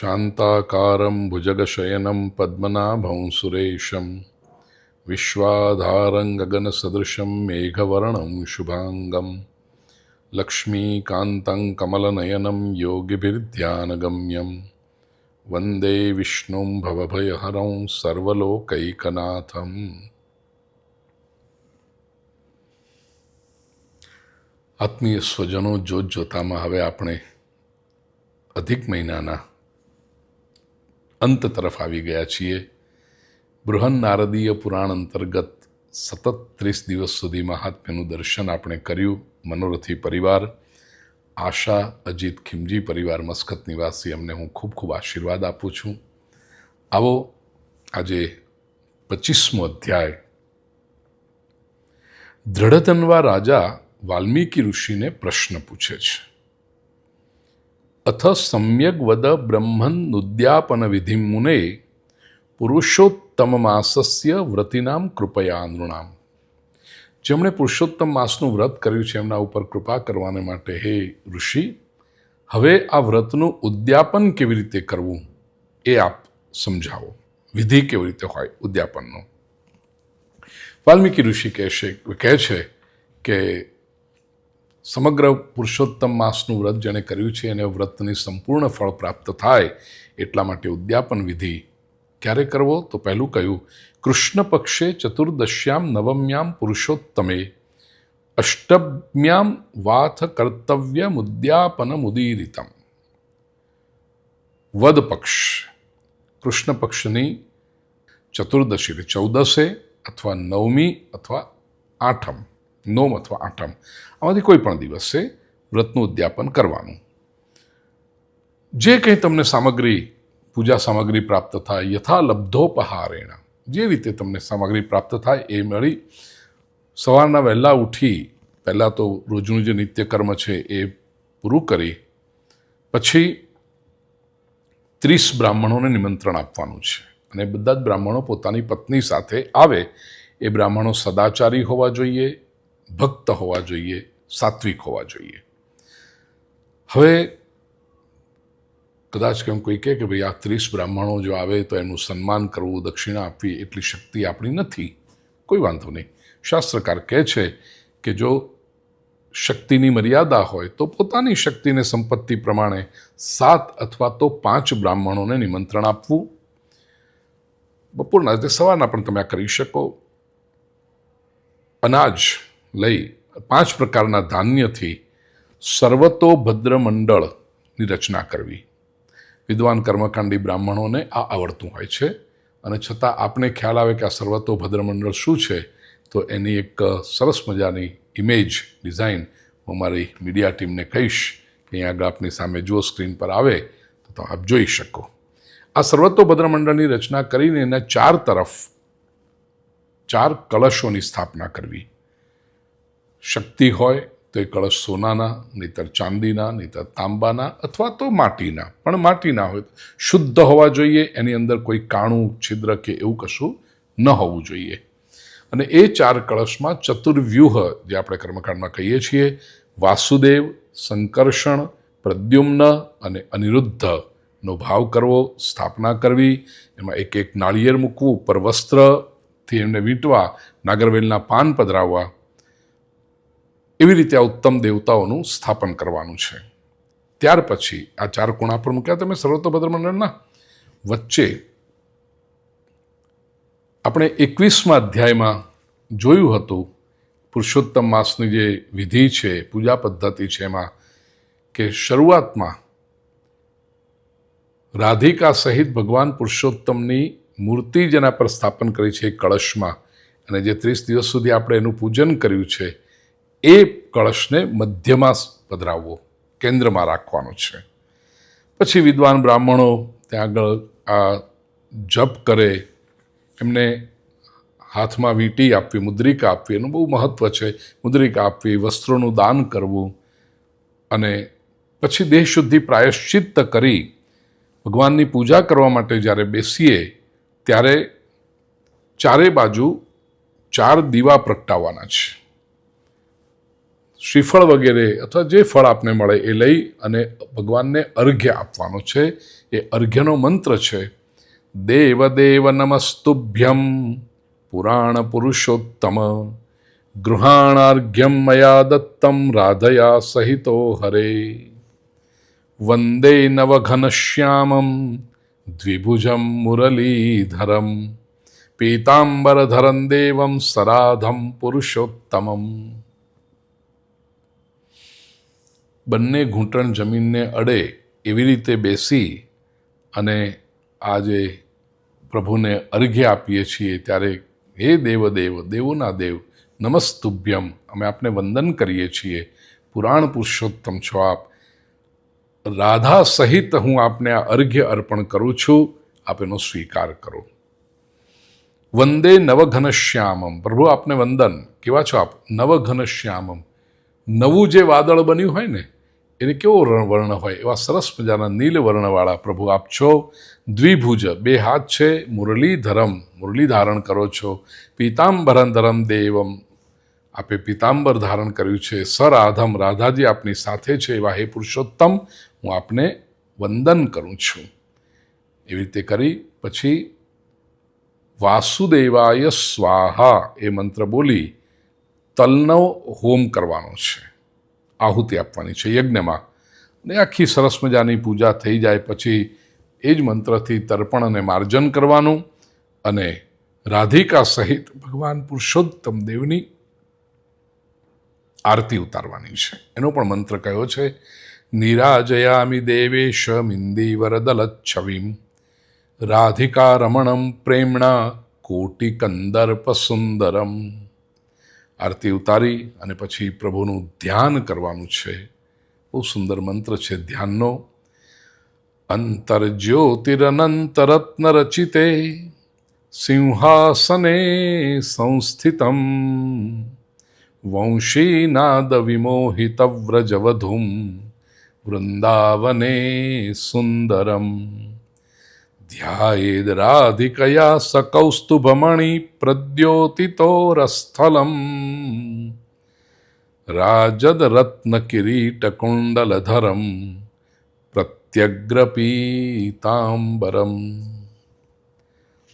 शान्ताकारं भुजगशयनं पद्मनाभं सुरेशं विश्वाधारं गगनसदृशं मेघवर्णं शुभांगं लक्ष्मीकान्तं कमलनयनं योगिभिर्ध्यानगम्यं वन्दे विष्णुं भवभयहरं सर्वलोकैकनाथम्। આત્મીય સ્વજનો જોત જોતામાં હવે આપણે અધિક મહિનાના અંત તરફ આવી ગયા છીએ. બૃહન નારદીય પુરાણ અંતર્ગત સતત 30 દિવસ સુધી મહાત્મ્યનું દર્શન આપણે કર્યું. મનોરથી પરિવાર, આશા અજીત ખીમજી પરિવાર મસ્કત નિવાસી, અમને હું ખૂબ ખૂબ આશીર્વાદ આપું છું. આવો આજે 25મો અધ્યાય. દ્રઢતન્વા રાજા વાલ્મીકી ઋષિને પ્રશ્ન પૂછે છે. અથ સમ્યક વદ બ્રહ્મન્નુદ્યાપન વિધિ મુને પુરુષોત્તમ માસસ્ય વ્રતિનામ કૃપયા નૃણામ. જેમણે પુરુષોત્તમ માસનું વ્રત કર્યું છે એમના ઉપર કૃપા કરવાને માટે હે ઋષિ, હવે આ વ્રતનું ઉદ્યાપન કેવી રીતે કરવું એ આપ સમજાવો. વિધિ કેવી રીતે હોય ઉદ્યાપનનો. વાલ્મીકી ઋષિ કહે છે કે સમગ્ર પુરુષોત્તમ માસનું વ્રત જેણે કર્યું છે એને વ્રતની સંપૂર્ણ ફળ પ્રાપ્ત થાય એટલા માટે ઉદ્યાપન વિધિ ક્યારે કરવો? તો પહેલું કહ્યું, કૃષ્ણ પક્ષે ચતુર્દશ્યામ નવમ્યામ પુરુષોત્તમે અષ્ટમ્યામ વાથ કર્તવ્યમ ઉદ્યાપનમ ઉદીરિતમ. વદ પક્ષ, કૃષ્ણ પક્ષની ચતુર્દશી એટલે 14 અથવા 9મી અથવા 8મ, 9 અથવા 8મ, આમાંથી કોઈ પણ દિવસે વ્રતનું ઉદ્યાપન કરવાનું. જે કંઈ તમને સામગ્રી, પૂજા સામગ્રી પ્રાપ્ત થાય, યથા લબ્ધોપહારેણ, જે રીતે તમને સામગ્રી પ્રાપ્ત થાય એ મળી સવારના વહેલા ઉઠી પહેલાં તો રોજનું જે નિત્યકર્મ છે એ પૂરું કરી પછી 30 બ્રાહ્મણોને નિમંત્રણ આપવાનું છે. અને બધા જ બ્રાહ્મણો પોતાની પત્ની સાથે આવે. એ બ્રાહ્મણો સદાચારી હોવા જોઈએ, ભક્ત હોવા જોઈએ, સાત્વિક હોવા જોઈએ. હવે કદાચ કેમ કોઈ કહે કે ભાઈ આ 30 બ્રાહ્મણો જો આવે તો એનું સન્માન કરવું, દક્ષિણા આપવી એટલી શક્તિ આપણી નથી. કોઈ વાંધો નહીં. શાસ્ત્રકાર કહે છે કે જો શક્તિની મર્યાદા હોય તો પોતાની શક્તિને સંપત્તિ પ્રમાણે 7 અથવા તો 5 બ્રાહ્મણોને નિમંત્રણ આપવું. બપોરના સવારના પણ તમે આ કરી શકો. અનાજ લઈ 5 પ્રકારના ધાન્યથી સર્વતોભદ્ર મંડળની રચના કરવી. વિદ્વાન કર્મકાંડી બ્રાહ્મણોને આ આવડતું હોય છે અને છતાં આપને ખ્યાલ આવે કે આ સર્વતોભદ્ર મંડળ શું છે તો એની એક સરસ મજાની ઇમેજ ડિઝાઇન હું મારી મીડિયા ટીમને કહીશ કે અહીંયા આગળ આપની સામે જુઓ, સ્ક્રીન પર આવે તો આપ જોઈ શકો. આ સર્વતોભદ્ર મંડળની રચના કરીને એના 4 તરફ 4 કળશોની સ્થાપના કરવી. શક્તિ હોય તો એ કળશ સોનાના, નહીતર ચાંદીના, નહીતર તાંબાના અથવા તો માટીના. પણ માટીના હોય તો શુદ્ધ હોવા જોઈએ, એની અંદર કોઈ કાણું છિદ્ર કે એવું કશું ન હોવું જોઈએ. અને એ 4 કળશમાં ચતુર્વ્યૂહ, જે આપણે કર્મકાંડમાં કહીએ છીએ, વાસુદેવ, સંકર્ષણ, પ્રદ્યુમ્ન અને અનિરુદ્ધનો ભાવ કરવો, સ્થાપના કરવી. એમાં એક એક નાળિયેર મૂકવું, ઉપર વસ્ત્રથી એમને વીંટવા, નાગરવેલના પાન પધરાવવા. એવી રીતે આ ઉત્તમ દેવતાઓનું સ્થાપન કરવાનું છે. ત્યાર પછી આ 4 ખૂણા પર મૂક્યા તમે સર્વતોભદ્ર મંડળના. વચ્ચે આપણે 21મા અધ્યાયમાં જોયું હતું પુરુષોત્તમ માસની જે વિધિ છે, પૂજા પદ્ધતિ છે, એમાં કે શરૂઆતમાં રાધિકા સહિત ભગવાન પુરુષોત્તમની મૂર્તિ જેના પર સ્થાપન કરી છે એ કળશમાં, અને જે 30 દિવસ સુધી આપણે એનું પૂજન કર્યું છે એ કળશને મધ્યમાં પધરાવવો, કેન્દ્રમાં રાખવાનો છે. પછી વિદ્વાન બ્રાહ્મણો ત્યાં આગળ આ જપ કરે, એમને હાથમાં વીંટી આપવી, મુદ્રિકા આપવી, એનું બહુ મહત્ત્વ છે. મુદ્રિકા આપવી, વસ્ત્રોનું દાન કરવું, અને પછી દેહ શુદ્ધિ પ્રાયશ્ચિત્ત કરી ભગવાનની પૂજા કરવા માટે જ્યારે બેસીએ ત્યારે 4 બાજુ 4 દીવા પ્રગટાવવાના છે. શ્રીફળ વગેરે અથવા જે ફળ આપને મળે એ લઈ અને ભગવાનને અર્ઘ્ય આપવાનો છે. એ અર્ઘ્યનો મંત્ર છે દેવ દેવ નમસ્તુભ્યમ પુરાણ પુરુષોત્તમ ગૃહાણાર્ઘ્યમ મયા દત્તમ રાધયા સહિતો હરે વંદે નવઘનશ્યામમ દ્વિભુજમ મુરલીધરમ પીતાંબરધરમ દેવમ સરાધમ પુરુષોત્તમમ. બંને ઘૂંટણ જમીનને અડે એવી રીતે બેસી અને આજે પ્રભુને અર્ઘ્ય આપીએ છીએ ત્યારે હે દેવદેવ, દેવોના દેવ, નમસ્તુભ્યમ, અમે આપને વંદન કરીએ છીએ. પુરાણ પુરુષોત્તમ છો આપ. રાધા સહિત હું આપને આ અર્ઘ્ય અર્પણ કરું છું, આપ એનો સ્વીકાર કરો. વંદે નવઘનશ્યામમ, પ્રભુ આપને વંદન. કેવા છો આપ? નવઘનશ્યામમ, નવું જે વાદળ બન્યું હોય ને એને કેવો વર્ણ હોય એવા સરસ મજાના નીલ વર્ણવાળા પ્રભુ આપ છો. દ્વિભુજ, બે હાથ છે. મુરલીધરમ, મુરલી ધારણ કરો છો. પીતાંબરધરમ દેવમ, આપે પીતાંબર ધારણ કર્યું છે. સરાધમ, રાધાજી આપની સાથે છે એવા હે પુરુષોત્તમ, હું આપને વંદન કરું છું. એવી રીતે કરી પછી વાસુદેવાય સ્વાહા એ મંત્ર બોલી તલનો હોમ કરવાનો છે, આહુતિ આપવાની છે યજ્ઞમાં. ને આખી સરસ મજાની પૂજા થઈ જાય પછી એ જ મંત્રથી તર્પણ અને માર્જન કરવાનું અને રાધિકા સહિત ભગવાન પુરુષોત્તમ દેવની આરતી ઉતારવાની છે. એનો પણ મંત્ર કયો છે નિરાજયામિ દેવેશ મિંદીવરદલચ્છવીમ રાધિકા રમણમ પ્રેમણા કોટિકંદર્પ સુંદરમ. આરતી ઉતારી અને પછી પ્રભુનું ધ્યાન કરવાનું છે. બહુ સુંદર મંત્ર છે ધ્યાનનો. અંતર્જ્યોતિરનંતરત્ન રચિતે સિંહાસને સંસ્થિતમ વંશીનાદ વિમોહિત વ્રજવધુમ વૃંદાવને સુંદરમ ધ્યાયેદ રાધિકયા સકૌસ્તુભમણિ પ્રદ્યોતિતોરસ્થલમ રાજદરત્નકિરીટકુંડલધરમ પ્રત્યગ્રપીતાંબરમ.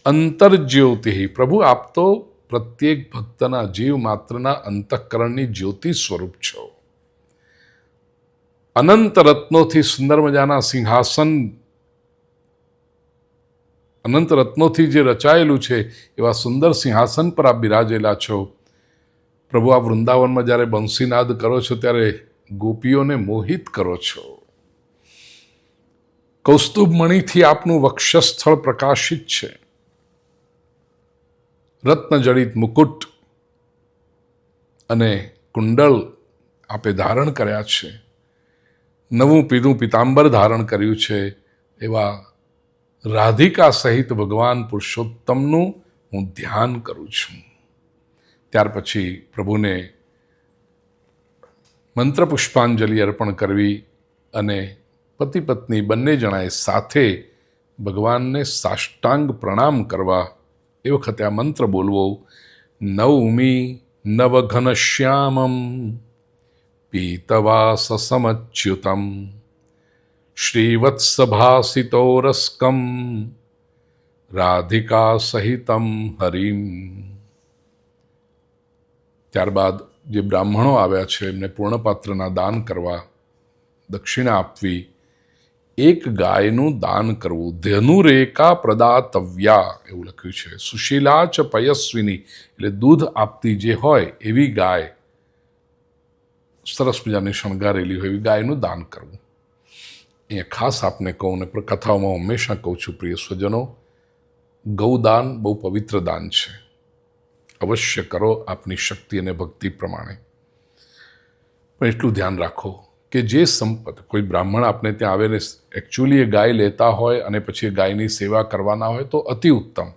અંતર્જ્યોતિ, પ્રભુ આપ તો પ્રત્યેક ભક્તના જીવ માત્રના અંતઃકરણની જ્યોતિ સ્વરૂપ છો. અનંત રત્નોથી સુંદર મજાના સિંહાસન, અનંત રત્નોથી જે રચાયેલું છે એવા સુંદર સિંહાસન પર આપ બિરાજેલા છો. પ્રભુ આ વૃંદાવનમાં જ્યારે બંસીનાદ કરો છો ત્યારે ગોપીઓને મોહિત કરો છો. કૌસ્તુભ મણિથી આપનું વક્ષસ્થળ પ્રકાશિત છે. રત્નજડિત મુકુટ અને કુંડળ આપે ધારણ કર્યા છે. નવું પીધું પિતાંબર ધારણ કર્યું છે. એવા રાધિકા સહિત ભગવાન પુરુષોત્તમનું હું ધ્યાન કરું છું. ત્યાર પછી પ્રભુને મંત્ર પુષ્પાંજલિ અર્પણ કરવી અને પતિ પત્ની બંને જણાએ સાથે ભગવાનને સાષ્ટાંગ પ્રણામ કરવા. એ વખતે આ મંત્ર બોલવો નવમી નવઘનશ્યામમ પીતવાસ સમચ્યુતમ શ્રીવત્સભાસિતોરસ્કમ રાધિકા સહિતમ હરિમ. ત્યારબાદ જે બ્રાહ્મણો આવ્યા છે એમને પૂર્ણપાત્રના દાન કરવા, દક્ષિણા આપવી, એક ગાયનું દાન કરવું. ધનુરેકા પ્રદાતવ્યા એવું લખ્યું છે. સુશીલા ચ પયસ્વિની, એટલે દૂધ આપતી જે હોય એવી ગાય, સરસ મજાની શણગારેલી હોય એવી ગાયનું દાન કરવું. અહીંયા ખાસ આપને કહું ને કથાઓમાં હંમેશા કહું છું પ્રિય સ્વજનો, ગૌદાન બહુ પવિત્ર દાન છે. અવશ્ય કરો આપની શક્તિ અને ભક્તિ પ્રમાણે. પણ એટલું ધ્યાન રાખો કે જે સંપત કોઈ બ્રાહ્મણ આપને ત્યાં આવે ને એકચ્યુઅલી એ ગાય લેતા હોય અને પછી ગાયની સેવા કરવાના હોય તો અતિ ઉત્તમ.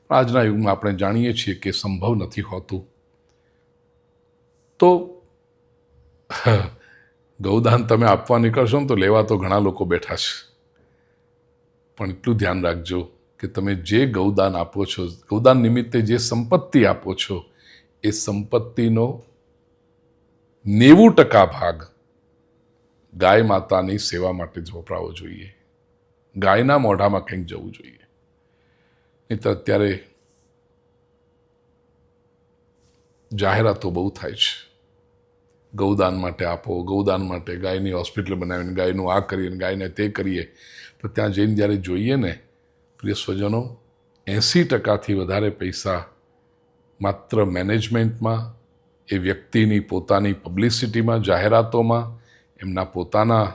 પણ આજના યુગમાં આપણે જાણીએ છીએ કે સંભવ નથી હોતું. તો ગૌદાન તમે આપવા નીકળશો ને તો લેવા તો ઘણા લોકો બેઠા છે. પણ એટલું ધ્યાન રાખજો કે તમે જે ગૌદાન આપો છો, ગૌદાન નિમિત્તે જે સંપત્તિ આપો છો, એ સંપત્તિનો 90% ભાગ ગાય માતાની સેવા માટે જ વપરાવો જોઈએ. ગાયના મોઢામાં કંઈક જવું જોઈએ. નહીં તો અત્યારે જાહેરાતો બહુ થાય છે, ગૌદાન માટે આપો, ગૌદાન માટે ગાયની હોસ્પિટલ બનાવીને ગાયનું આ કરીએ, ગાયને તે કરીએ. પણ ત્યાં જઈને જ્યારે જોઈએ ને પ્રિય સ્વજનો, 80%થી વધારે પૈસા માત્ર મેનેજમેન્ટમાં, એ વ્યક્તિની પોતાની પબ્લિસિટીમાં, જાહેરાતોમાં, એમના પોતાના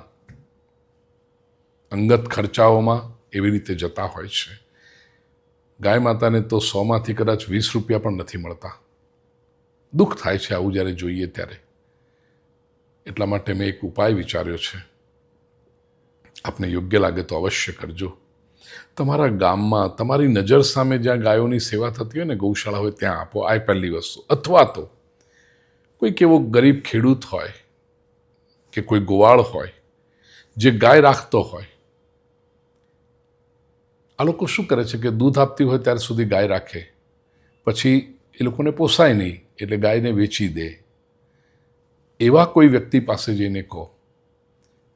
અંગત ખર્ચાઓમાં એવી રીતે જતા હોય છે. ગાય માતાને તો 100માંથી કદાચ 20 રૂપિયા પણ નથી મળતા. દુઃખ થાય છે આવું જ્યારે જોઈએ ત્યારે. એટલા માટે મેં એક ઉપાય વિચાર્યો છે, આપને યોગ્ય લાગે તો અવશ્ય કરજો. તમારા ગામમાં તમારી નજર સામે જ્યાં ગાયોની સેવા થતી હોય ને, ગૌશાળા હોય, ત્યાં આપો. આ પહેલી વસ્તુ. અથવા તો કોઈક એવો ગરીબ ખેડૂત હોય કે કોઈ ગોવાળ હોય જે ગાય રાખતો હોય. આ લોકો શું કરે છે કે દૂધ આપતી હોય ત્યાર સુધી ગાય રાખે, પછી એ લોકોને પોસાય નહીં એટલે ગાયને વેચી દે. એવા કોઈ વ્યક્તિ પાસે જઈને કહો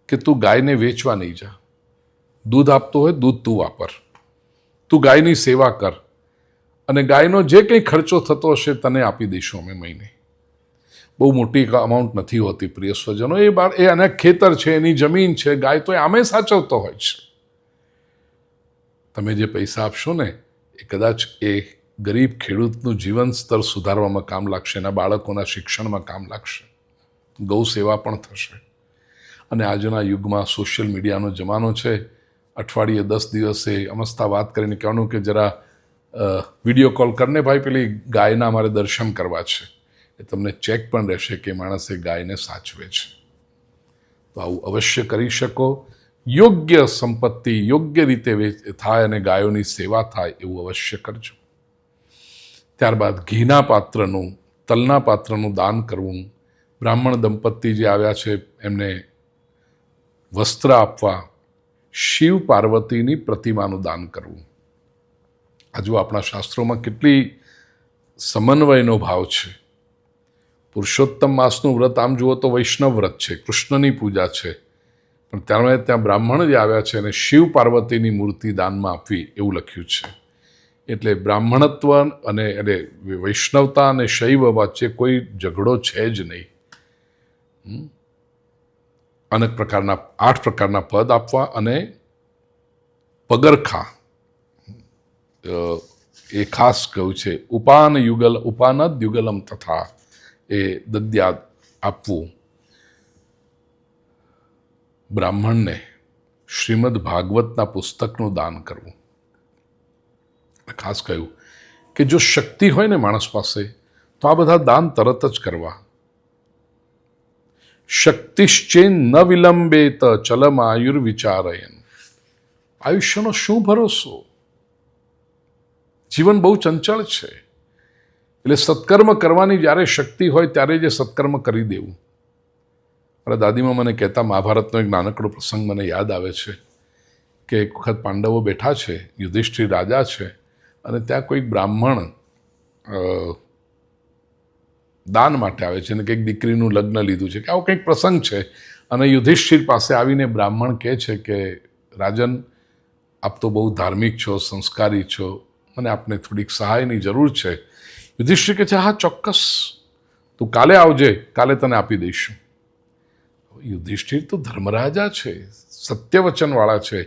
કે તું ગાયને વેચવા નહીં જા, દૂધ આપતો હોય દૂધ તું વાપર, તું ગાયની સેવા કર, અને ગાયનો જે કંઈ ખર્ચો થતો હશે તને આપી દઈશું અમે મહિને. બહુ મોટી અમાઉન્ટ નથી હોતી પ્રિય સ્વજનો. એ અનેક ખેતર છે, એની જમીન છે, ગાય તો આમે સાચવતો હોય છે. તમે જે પૈસા આપશો ને એ કદાચ એ ગરીબ ખેડૂતનું જીવન સ્તર સુધારવામાં કામ લાગશે, એના બાળકોના શિક્ષણમાં કામ લાગશે, ગૌ સેવા પણ થશે. અને આજના યુગમાં સોશિયલ મીડિયાનો જમાનો છે. અઠવાડિયે 10 દિવસે અમસ્તા વાત કરીને કહેવાનું કે જરા વિડીયો કોલ કરને ભાઈ, પેલી ગાયના અમારે દર્શન કરવા છે. એ તમને ચેક પણ રહેશે કે માણસે ગાયને સાચવે છે. તો આવું અવશ્ય કરી શકો. યોગ્ય સંપત્તિ યોગ્ય રીતે થાય અને ગાયોની સેવા થાય એવું અવશ્ય કરજો. ત્યારબાદ ઘીના પાત્રનું, તલના પાત્રનું દાન કરવું. બ્રાહ્મણ દંપતી જે આવ્યા છે એમને વસ્ત્ર આપવા. શિવ પાર્વતીની પ્રતિમાનું દાન કરવું. આજુ આપણા શાસ્ત્રોમાં કેટલી સમન્વયનો ભાવ છે. પુરુષોત્તમ માસનું વ્રત આમ જુઓ તો વૈષ્ણવ વ્રત છે, કૃષ્ણની પૂજા છે, પણ ત્યાં બ્રાહ્મણ જે આવ્યા છે અને શિવ પાર્વતીની મૂર્તિ દાનમાં આપવી એવું લખ્યું છે. એટલે બ્રાહ્મણત્વ અને વૈષ્ણવતા અને શૈવ વચ્ચે કોઈ ઝઘડો છે જ નહીં. અનેક પ્રકારના 8 પ્રકારના પદ આપવા અને પગરખા એ ખાસ કહ્યું છે. ઉપાનદ યુગલમ તથા એ દદ્યાદ આપવું. બ્રાહ્મણને શ્રીમદ ભાગવતના પુસ્તકનું દાન કરવું. ખાસ કહ્યું કે જો શક્તિ હોય ને માણસ પાસે તો આ બધા દાન તરત જ કરવા. શક્તિશ્ચેન ન વિલંબેત ચલમાયુર્વિચારયન. આયુષ્યનો શું ભરોસો? જીવન બહુ ચંચળ છે. એટલે સત્કર્મ કરવાની જ્યારે શક્તિ હોય ત્યારે જે સત્કર્મ કરી દેવું. મારા દાદીમાં મને કહેતા, મહાભારતનો એક નાનકડો પ્રસંગ મને યાદ આવે છે કે એક વખત પાંડવો બેઠા છે, યુધિષ્ઠિર રાજા છે, અને ત્યાં કોઈક બ્રાહ્મણ દાન માટે આવે છે અને કંઈક દીકરીનું લગ્ન લીધું છે કે આવો કંઈક પ્રસંગ છે. અને યુધિષ્ઠિર પાસે આવીને બ્રાહ્મણ કહે છે કે રાજન, આપ તો બહુ ધાર્મિક છો, સંસ્કારી છો, મને આપને થોડીક સહાયની જરૂર છે. યુધિષ્ઠિર કહે છે, હા ચોક્કસ, તું કાલે આવજે, કાલે તને આપી દઈશું. યુધિષ્ઠિર તો ધર્મરાજા છે, સત્યવચનવાળા છે.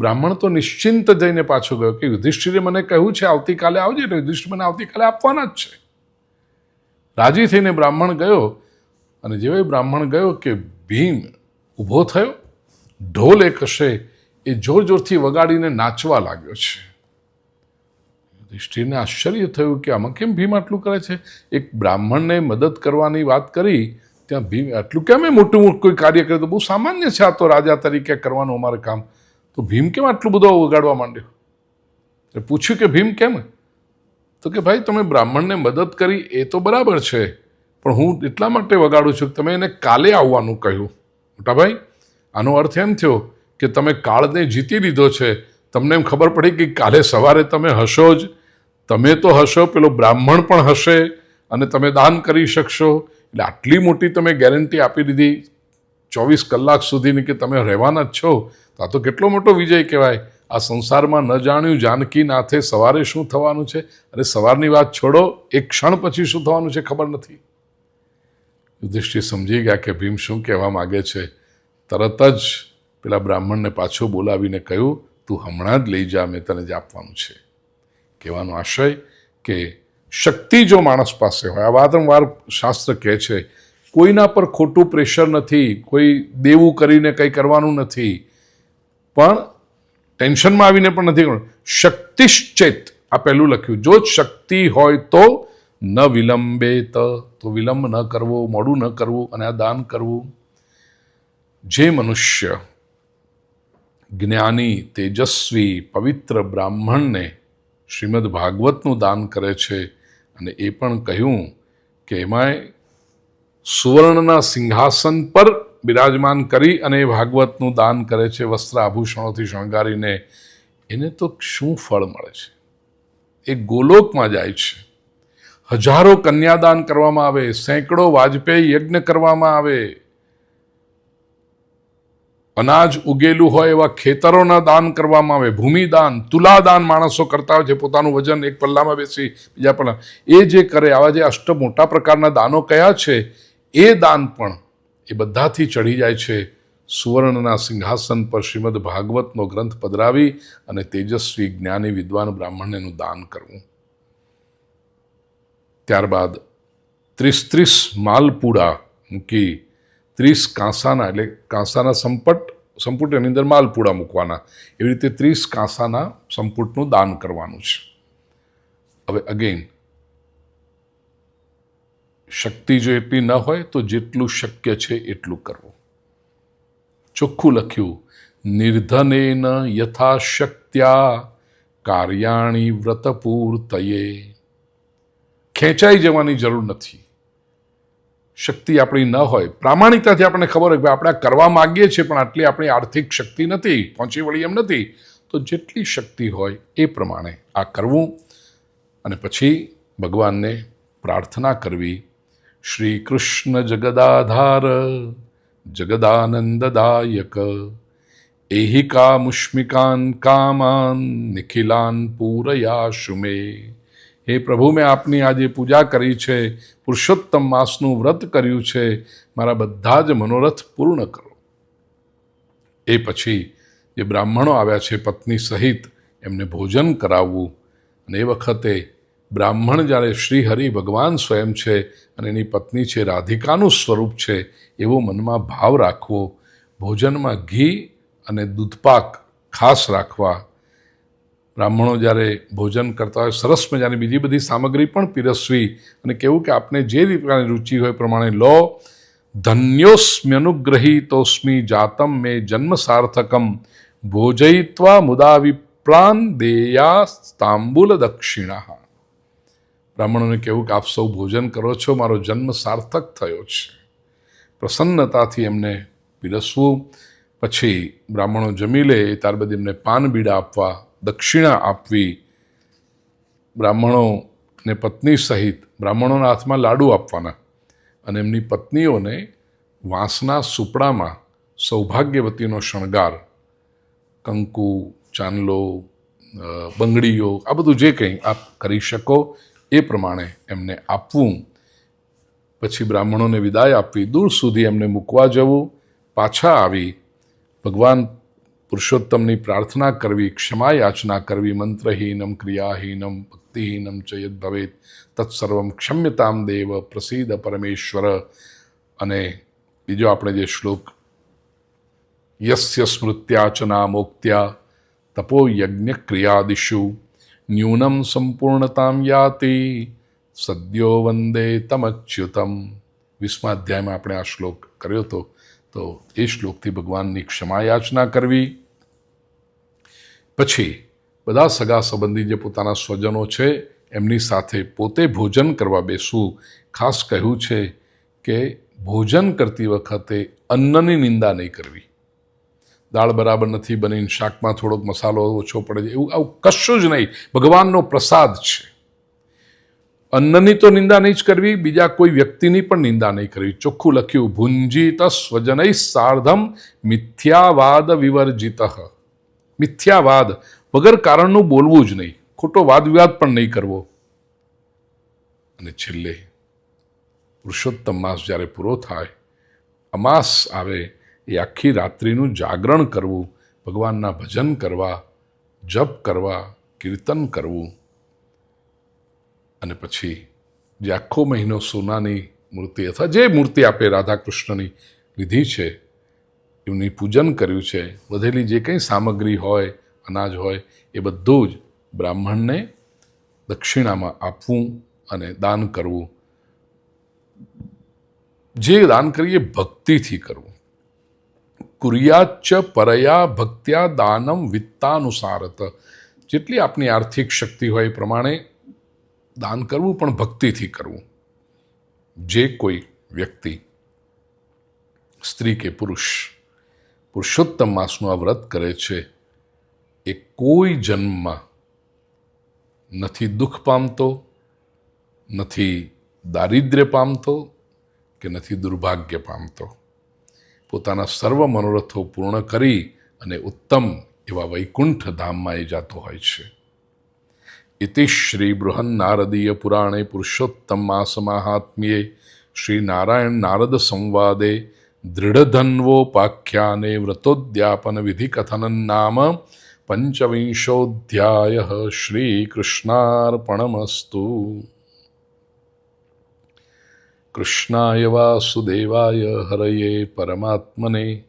બ્રાહ્મણ તો નિશ્ચિંત જઈને પાછો ગયો કે યુધિષ્ઠિરે મને કહ્યું છે આવતીકાલે આવજે, એટલે યુધિષ્ઠિર મને આવતીકાલે આપવાના જ છે. રાજી થઈને બ્રાહ્મણ ગયો, અને જેવો બ્રાહ્મણ ગયો કે ભીમ ઊભો થયો, ઢોલ એક હશે એ જોર જોરથી વગાડીને નાચવા લાગ્યો છે. યુધિષ્ઠિરને આશ્ચર્ય થયું કે આમાં કેમ ભીમ આટલું કરે છે? એક બ્રાહ્મણને મદદ કરવાની વાત કરી, ત્યાં ભીમ આટલું કેમ મોટું કોઈ કાર્ય કરે તો બહુ સામાન્ય છે, આ તો રાજા તરીકે કરવાનું અમારે કામ, તો ભીમ કેમ આટલું બધું વગાડવા માંડ્યો? એટલે પૂછ્યું કે ભીમ કેમ? તો કે ભાઈ તમે બ્રાહ્મણને મદદ કરી એ તો બરાબર છે, પણ હું એટલા માટે વગાડું છું કે તમે એને કાલે આવવાનું કહ્યું. મોટા ભાઈ, આનો અર્થ એમ થયો કે તમે કાળને જીતી લીધો છે. તમને એમ ખબર પડી કે કાલે સવારે તમે હશો જ, તમે તો હશો, પેલો બ્રાહ્મણ પણ હશે, અને તમે દાન કરી શકશો. એટલે આટલી મોટી તમે ગેરંટી આપી દીધી 24 કલાક સુધીની કે તમે રહેવાના જ છો, તો આ તો કેટલો મોટો વિજય કહેવાય. આ સંસારમાં ન જાણ્યું જાનકી નાથે સવારે શું થવાનું છે, અને સવારની વાત છોડો, એક ક્ષણ પછી શું થવાનું છે ખબર નથી. યુધિષ્ઠિર સમજી ગયા કે ભીમ શું કહેવા માગે છે. તરત જ પેલા બ્રાહ્મણને પાછો બોલાવીને કહ્યું, તું હમણાં જ લઈ જા, મેં તને જ આપવાનું છે. કહેવાનો આશય કે શક્તિ જો માણસ પાસે હોય, આ વારંવાર શાસ્ત્ર કહે છે, કોઈના પર ખોટું પ્રેશર નથી, કોઈ દેવું કરીને કંઈ કરવાનું નથી, પણ ટેન્શનમાં આવીને પણ નથી કરવાનું. શક્તિશ્ચેત, આ પહેલું લખ્યું. જો જ શક્તિ હોય તો ન વિલંબેત, તો વિલંબ ન કરવો, મોડું ન કરવું અને આ દાન કરવું. જે મનુષ્ય જ્ઞાની, તેજસ્વી, પવિત્ર બ્રાહ્મણને શ્રીમદ ભાગવતનું દાન કરે છે, અને એ પણ કહ્યું કે એમાંય સુવર્ણના સિંહાસન પર બિરાજમાન કરી અને એ ભાગવતનું દાન કરે છે, વસ્ત્ર આભૂષણોથી શણગારીને, એને તો શું ફળ મળે છે? એ ગોલોકમાં જાય છે. હજારો કન્યાદાન કરવામાં આવે, સેંકડો વાજપેયી યજ્ઞ કરવામાં આવે, અનાજ ઉગેલું હોય એવા ખેતરોના દાન કરવામાં આવે, ભૂમિદાન, તુલાદાન માણસો કરતા હોય છે. પોતાનું વજન એક પલ્લામાં બેસી બીજા પલ્લા, એ જે કરે, આવા જે અષ્ટ મોટા પ્રકારના દાનો કયા છે, એ દાન પણ એ બધાથી ચઢી જાય છે સુવર્ણના સિંહાસન પર શ્રીમદ ભાગવતનો ગ્રંથ પધરાવી અને તેજસ્વી જ્ઞાની વિદ્વાન બ્રાહ્મણને એનું દાન કરવું. ત્યારબાદ 30 માલપુડા મૂકી, 30 કાંસાના, એટલે કાંસાના સંપુટ એની અંદર માલપુડા મૂકવાના, એવી રીતે 30 કાંસાના સંપુટનું દાન કરવાનું છે. હવે અગેન શક્તિ જો એટલી ન હોય તો જેટલું શક્ય છે એટલું કરવું. ચોખ્ખું લખ્યું, નિર્ધનેન યથાશક્ત્યા કાર્યાણી વ્રતપૂર્તયે. ખેંચાઈ જવાની જરૂર નથી. શક્તિ આપણી ન હોય, પ્રામાણિકતાથી આપણને ખબર હોય કે આપણે કરવા માગીએ છીએ પણ આટલી આપણી આર્થિક શક્તિ નથી, પહોંચી વળી એમ નથી, તો જેટલી શક્તિ હોય એ પ્રમાણે આ કરવું. અને પછી ભગવાનને પ્રાર્થના કરવી, શ્રી કૃષ્ણ જગદાધાર જગદાનંદદાયક એહિકામુષ્મિકાન કામાન નિખિલાન પૂરયાશુ મે. હે પ્રભુ, મેં આપની આજે પૂજા કરી છે, પુરુષોત્તમ માસનું વ્રત કર્યું છે, મારા બધા જ મનોરથ પૂર્ણ કરો. એ પછી જે બ્રાહ્મણો આવ્યા છે પત્ની સહિત, એમને ભોજન કરાવવું. અને એ વખતે બ્રાહ્મણ જ્યારે શ્રી હરિ ભગવાન સ્વયં છે અને એની પત્ની છે રાધિકાનું સ્વરૂપ છે, એવો મનમાં ભાવ રાખવો. ભોજનમાં ઘી અને દૂધપાક ખાસ રાખવા. બ્રાહ્મણો જ્યારે ભોજન કરતા હોય, સરસ મજાની બીજી બધી સામગ્રી પણ પીરસવી, અને કહેવું કે આપને જે પ્રકારની રુચિ હોય પ્રમાણે લો. ધન્યોસ્મ્યનુગ્રહીતોસ્મિ જાતમ મે જન્મ સાર્થકમ ભોજયિત્વા મુદા વિપ્રાન દેયા તાંબૂલ દક્ષિણા. બ્રાહ્મણોને કહેવું કે આપ સૌ ભોજન કરો છો, મારો જન્મ સાર્થક થયો છે. પ્રસન્નતાથી એમને પીરસવું. પછી બ્રાહ્મણો જમી લે ત્યારબાદ એમને પાન બીડા આપવા, દક્ષિણા આપવી. બ્રાહ્મણોને પત્ની સહિત બ્રાહ્મણોના હાથમાં લાડુ આપવાના, અને એમની પત્નીઓને વાંસના સુપડામાં સૌભાગ્યવતીનો શણગાર, કંકુ, ચાંદલો, બંગડીઓ, આ બધું જે કંઈ આપ કરી શકો એ પ્રમાણે એમને આપવું. પછી બ્રાહ્મણોને વિદાય આપવી, દૂર સુધી એમને મૂકવા જવું, પાછા આવી ભગવાન પુરુષોત્તમની પ્રાર્થના કરવી, ક્ષમા યાચના કરવી. મંત્રહીનમ ક્રિયાહીનમ ભક્તિહીનમ ચ યદ ભવેત તત્સર્વમ ક્ષમ્યતામ દેવ પ્રસીદ પરમેશ્વર. અને બીજો આપણે જે શ્લોક, યસ્ય સ્મૃત્યા ચ નામોક્ત્યા તપો યજ્ઞ ક્રિયાદિષુ ન્યૂનમ સંપૂર્ણતામ યાતિ સદ્યો વંદે તમચ્યુતમ. 20મા અધ્યાયમાં આપણે આ શ્લોક કર્યો હતો. તો એ શ્લોકથી ભગવાનની ક્ષમા યાચના કરવી. પછી બધા સગા સંબંધી જે પોતાના સ્વજનો છે એમની સાથે પોતે ભોજન કરવા બેસવું. ખાસ કહ્યું છે કે ભોજન કરતી વખતે અન્નની નિંદા નહીં કરવી. દાળ બરાબર નથી બની, શાકમાં થોડોક મસાલો ઓછો પડે છે, એવું આવું કશું જ નહીં. ભગવાનનો પ્રસાદ છે. અન્નની તો નિંદા નહીં જ કરવી, બીજા કોઈ વ્યક્તિની પણ નિંદા નહીં કરવી. ચોખ્ખું લખ્યું, ભુંજીત સ્વજનૈ સાર્ધમ મિથ્યાવાદ વિવર્જિત. મિથ્યાવાદ વગર કારણનું બોલવું જ નહીં, ખોટો વાદ વિવાદ પણ નહીં કરવો. અને છેલ્લે પુરુષોત્તમ માસ જ્યારે પૂરો થાય, અમાસ આવે, એ આખી રાત્રિનું જાગરણ કરવું, ભગવાનના ભજન કરવા, જપ કરવા, કીર્તન કરવું. અને પછી જે આખો મહિનો સોનાની મૂર્તિ અથવા જે મૂર્તિ આપે રાધા કૃષ્ણની લીધી છે, એમની પૂજન કર્યું છે, વધેલી જે કંઈ સામગ્રી હોય, અનાજ હોય, એ બધું જ બ્રાહ્મણને દક્ષિણામાં આપવું અને દાન કરવું. જે દાન કરીએ ભક્તિથી કરવું. કુર્યાચ્ચ પરયા ભક્ત્યા દાનમ વિત્તાનુસારત. જેટલી આપની આર્થિક શક્તિ હોય એ પ્રમાણે દાન કરવું, પણ ભક્તિથી કરવું. જે કોઈ વ્યક્તિ, સ્ત્રી કે પુરુષ, પુરુષોત્તમ માસનું આ વ્રત કરે છે, એ કોઈ જન્મમાં નથી દુઃખ પામતો, નથી દારિદ્ર્ય પામતો, કે નથી દુર્ભાગ્ય પામતો. પોતાના સર્વ મનોરથો પૂર્ણ કરી અને ઉત્તમ એવા વૈકુંઠ ધામમાં એ જાતો હોય છે. ઇતિ શ્રી બૃહન્નારદીય પુરાણે પુરુષોત્તમ માસ માહાત્મ્યે શ્રી નારાયણ નારદ સંવાદે દૃઢધન્વોપાખ્યાને વ્રતોદ્યાપન વિધિ કથનન નામ પંચવિંશોધ્યાય. શ્રી કૃષ્ણાર્પણમસ્તુ. કૃષ્ણાય વાસુદેવાય હરયે પરમાત્મને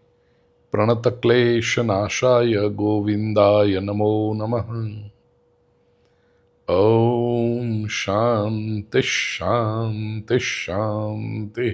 પ્રણતક્લેશનાશાય ગોવિંદાય નમો નમઃ. ઓમ શાંતિ શાંતિ શાંતિ.